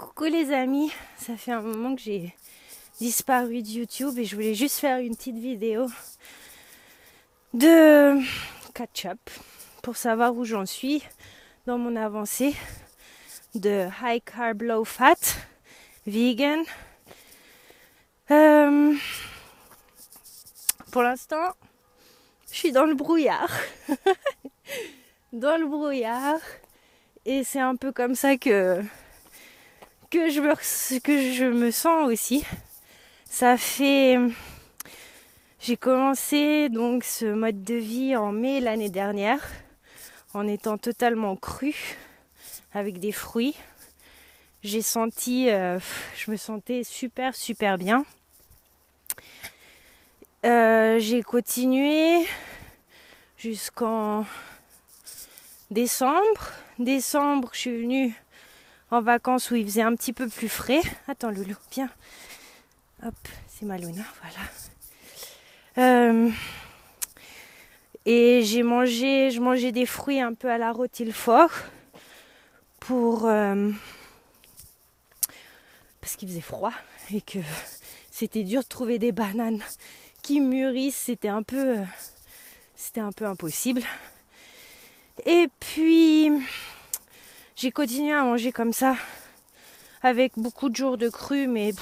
Coucou les amis, ça fait un moment que j'ai disparu de YouTube et je voulais juste faire une petite vidéo de catch-up pour savoir où j'en suis dans mon avancée de high carb, low fat, vegan. Pour l'instant, je suis dans le brouillard. Dans le brouillard. Et c'est un peu comme ça que je me sens aussi. J'ai commencé donc ce mode de vie en mai l'année dernière, en étant totalement crue, avec des fruits. Je me sentais super bien. J'ai continué jusqu'en décembre. Décembre, je suis venue en vacances où il faisait un petit peu plus frais. Attends Loulou, viens. Hop, c'est ma Luna, voilà. Et je mangeais des fruits un peu à la Rotilfort parce qu'il faisait froid et que c'était dur de trouver des bananes qui mûrissent. C'était un peu impossible. Et puis j'ai continué à manger comme ça, avec beaucoup de jours de cru, mais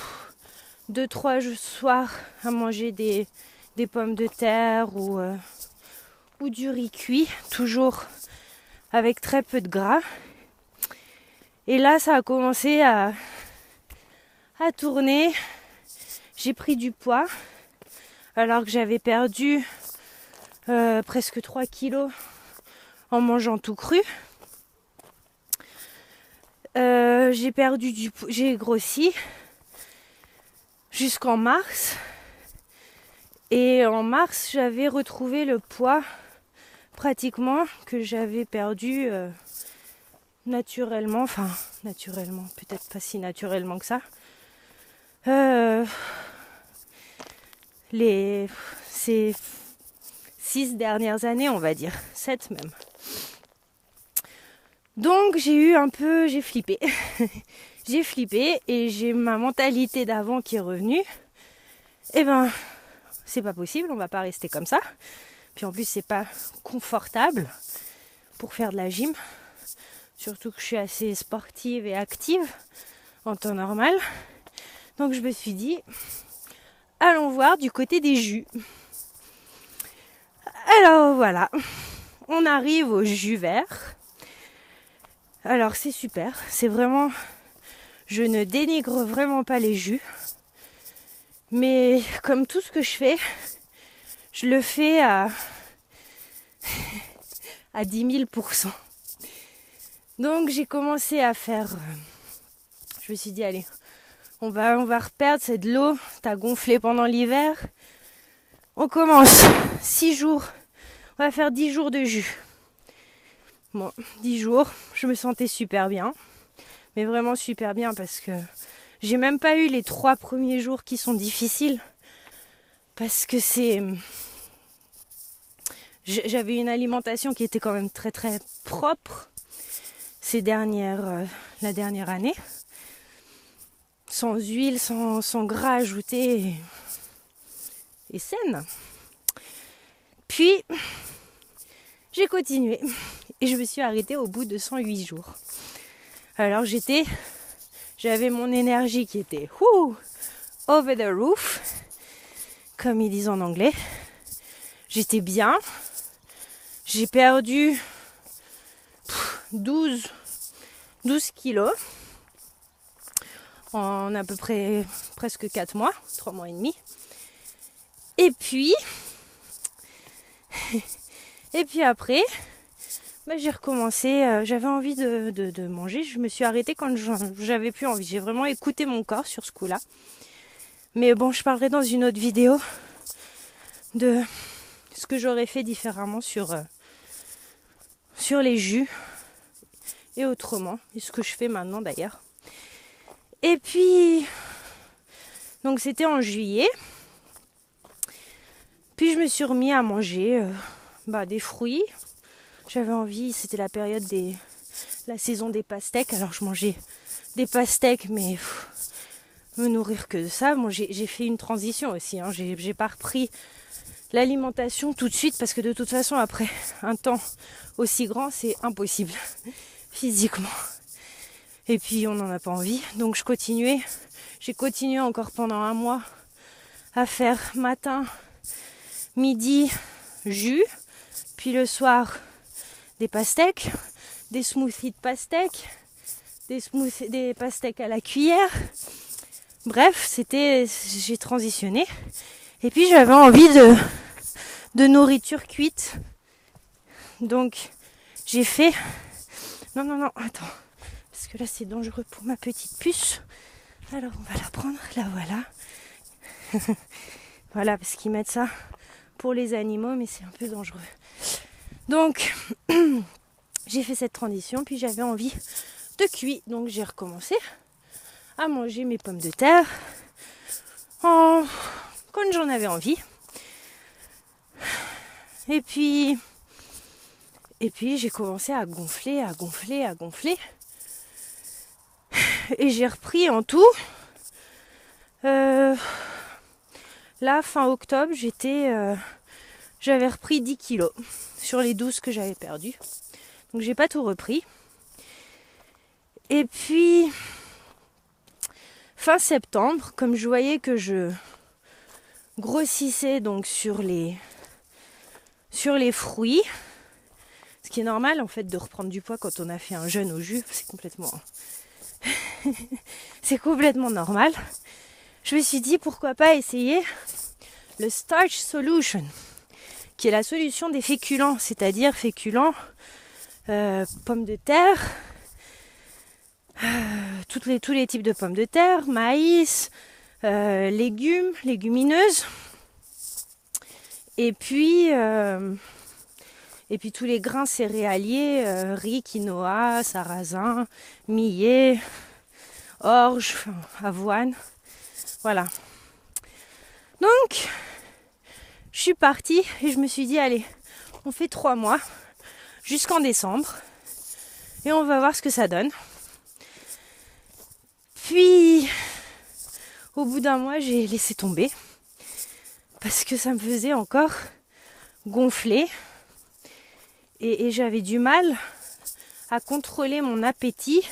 2-3 soirs à manger des pommes de terre ou du riz cuit, toujours avec très peu de gras. Et là, ça a commencé à tourner. J'ai pris du poids, alors que j'avais perdu presque 3 kilos en mangeant tout cru. J'ai grossi jusqu'en mars. Et en mars, j'avais retrouvé le poids pratiquement que j'avais perdu naturellement. Enfin, naturellement, peut-être pas si naturellement que ça. Ces 6 dernières années, on va dire. 7 même. Donc j'ai flippé. J'ai flippé et j'ai ma mentalité d'avant qui est revenue. Eh ben, c'est pas possible, on va pas rester comme ça. Puis en plus, c'est pas confortable pour faire de la gym. Surtout que je suis assez sportive et active en temps normal. Donc je me suis dit, allons voir du côté des jus. Alors voilà, on arrive au jus vert. Alors c'est super, c'est vraiment... Je ne dénigre vraiment pas les jus. Mais comme tout ce que je fais, je le fais à 10 000%. Donc j'ai commencé à faire... je me suis dit, allez, on va reperdre, c'est de l'eau. T'as gonflé pendant l'hiver. On commence 6 jours. On va faire 10 jours de jus. Bon, 10 jours, je me sentais super bien. Mais vraiment super bien parce que j'ai même pas eu les 3 premiers jours qui sont difficiles. Parce que j'avais une alimentation qui était quand même très très propre la dernière année. Sans huile, sans gras ajouté et saine. Puis, j'ai continué et je me suis arrêtée au bout de 108 jours. Alors j'avais mon énergie qui était over the roof, comme ils disent en anglais. J'étais bien. J'ai perdu 12 kilos en à peu près presque 4 mois, 3 mois et demi. Et puis après, j'ai recommencé, j'avais envie de manger. Je me suis arrêtée quand j'avais plus envie. J'ai vraiment écouté mon corps sur ce coup-là. Mais bon, je parlerai dans une autre vidéo de ce que j'aurais fait différemment sur les jus et autrement. Et ce que je fais maintenant d'ailleurs. Et puis, donc c'était en juillet. Puis je me suis remis à manger des fruits. J'avais envie, c'était la période la saison des pastèques, alors je mangeais des pastèques, mais me nourrir que de ça. Bon, j'ai fait une transition aussi, hein. J'ai pas repris l'alimentation tout de suite parce que de toute façon, après un temps aussi grand, c'est impossible physiquement. Et puis, on n'en a pas envie. Donc, j'ai continué encore pendant un mois à faire matin, midi, jus, puis le soir, des pastèques, des smoothies de pastèques, des pastèques à la cuillère. Bref, j'ai transitionné. Et puis j'avais envie de nourriture cuite. Donc j'ai fait... Non, attends. Parce que là c'est dangereux pour ma petite puce. Alors on va la prendre, la voilà. Voilà, parce qu'ils mettent ça pour les animaux, mais c'est un peu dangereux. Donc j'ai fait cette transition, puis j'avais envie de cuit. Donc j'ai recommencé à manger mes pommes de terre quand j'en avais envie. Et puis j'ai commencé à gonfler. Et j'ai repris en tout. Là, fin octobre, j'avais repris 10 kilos sur les 12 que j'avais perdus. Donc j'ai pas tout repris. Et puis fin septembre, comme je voyais que je grossissais donc sur les fruits, ce qui est normal en fait de reprendre du poids quand on a fait un jeûne au jus, c'est complètement normal. Je me suis dit pourquoi pas essayer le Starch Solution, qui est la solution des féculents, c'est-à-dire féculents, pommes de terre, tous les types de pommes de terre, maïs, légumes, légumineuses, et puis tous les grains céréaliers, riz, quinoa, sarrasin, millet, orge, avoine. Voilà. Donc, je suis partie et je me suis dit, allez, on fait 3 mois jusqu'en décembre et on va voir ce que ça donne. Puis, au bout d'un mois, j'ai laissé tomber parce que ça me faisait encore gonfler et j'avais du mal à contrôler mon appétit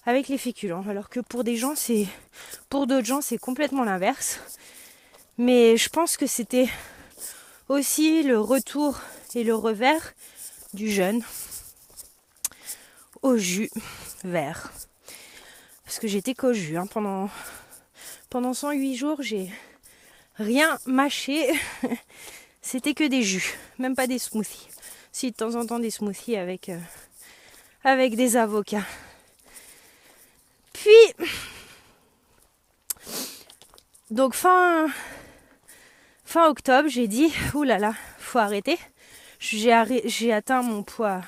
avec les féculents. Alors que pour d'autres gens, c'est complètement l'inverse. Mais je pense que c'était aussi le retour et le revers du jeûne au jus vert. Parce que j'étais qu'au jus. Hein. Pendant 108 jours, j'ai rien mâché. C'était que des jus, même pas des smoothies. Si, de temps en temps des smoothies avec des avocats. Puis, donc fin octobre, j'ai dit, oulala, faut arrêter. J'ai atteint mon poids.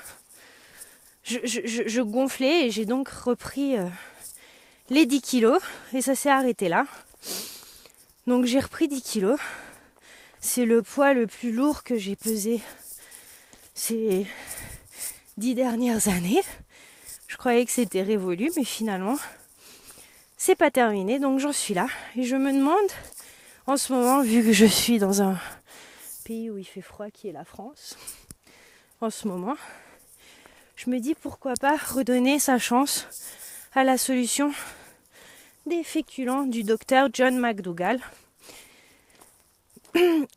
Je gonflais et j'ai donc repris les 10 kilos et ça s'est arrêté là. Donc j'ai repris 10 kilos. C'est le poids le plus lourd que j'ai pesé ces 10 dernières années. Je croyais que c'était révolu, mais finalement, c'est pas terminé. Donc j'en suis là. Et je me demande, en ce moment, vu que je suis dans un pays où il fait froid, qui est la France, en ce moment, je me dis pourquoi pas redonner sa chance à la solution des féculents du docteur John McDougall.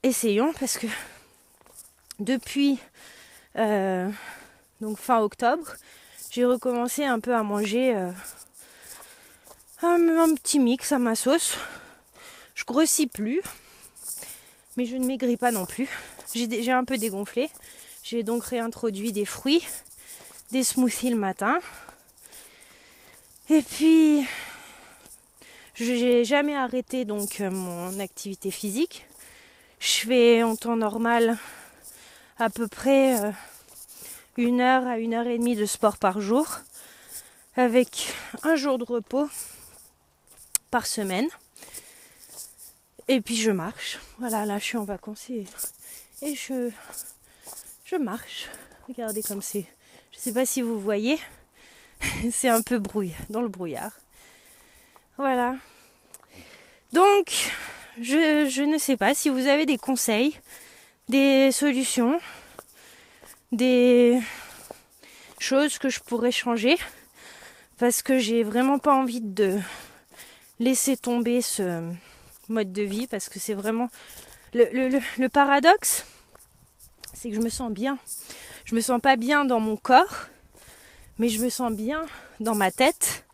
Essayons, parce que depuis donc fin octobre, j'ai recommencé un peu à manger un petit mix à ma sauce. Je grossis plus, mais je ne maigris pas non plus. J'ai un peu dégonflé. J'ai donc réintroduit des fruits, des smoothies le matin. Et puis, j'ai jamais arrêté donc mon activité physique. Je fais en temps normal à peu près 1 heure à 1h30 de sport par jour, avec un jour de repos par semaine. Et puis je marche. Voilà, là je suis en vacances et je marche. Regardez comme c'est. Je ne sais pas si vous voyez, C'est un peu dans le brouillard. Voilà. Donc, je ne sais pas si vous avez des conseils, des solutions, des choses que je pourrais changer, parce que j'ai vraiment pas envie de laisser tomber ce mode de vie, parce que c'est vraiment le paradoxe, c'est que je me sens bien. Je me sens pas bien dans mon corps, mais je me sens bien dans ma tête.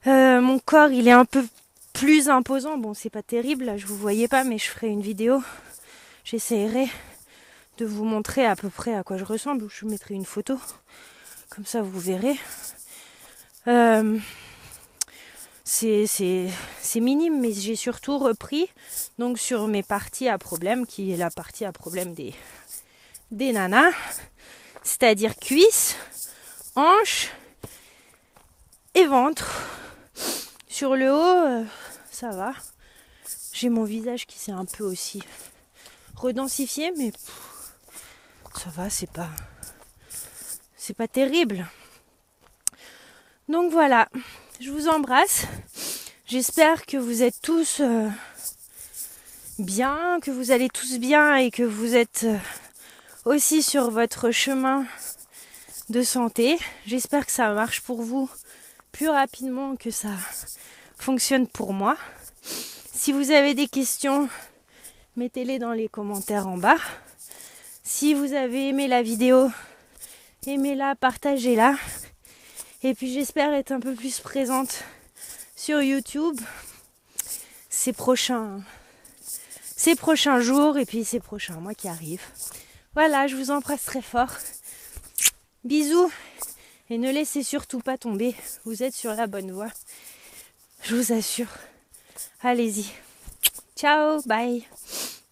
Mon corps, il est un peu plus imposant. Bon, c'est pas terrible, là, je vous voyais pas, mais je ferai une vidéo. J'essaierai de vous montrer à peu près à quoi je ressemble. Je vous mettrai une photo. Comme ça, vous verrez. C'est minime, mais j'ai surtout repris donc sur mes parties à problème, qui est la partie à problème des nanas, c'est-à-dire cuisses, hanches et ventre. Sur le haut, ça va. J'ai mon visage qui s'est un peu aussi redensifié, mais ça va, c'est pas terrible. Donc voilà, je vous embrasse. J'espère que vous êtes tous bien, que vous allez tous bien et que vous êtes aussi sur votre chemin de santé. J'espère que ça marche pour vous plus rapidement que ça fonctionne pour moi. Si vous avez des questions, mettez-les dans les commentaires en bas. Si vous avez aimé la vidéo, aimez-la, partagez-la. Et puis j'espère être un peu plus présente sur YouTube ces prochains jours et puis ces prochains mois qui arrivent. Voilà, je vous embrasse très fort. Bisous et ne laissez surtout pas tomber. Vous êtes sur la bonne voie. Je vous assure. Allez-y. Ciao, bye.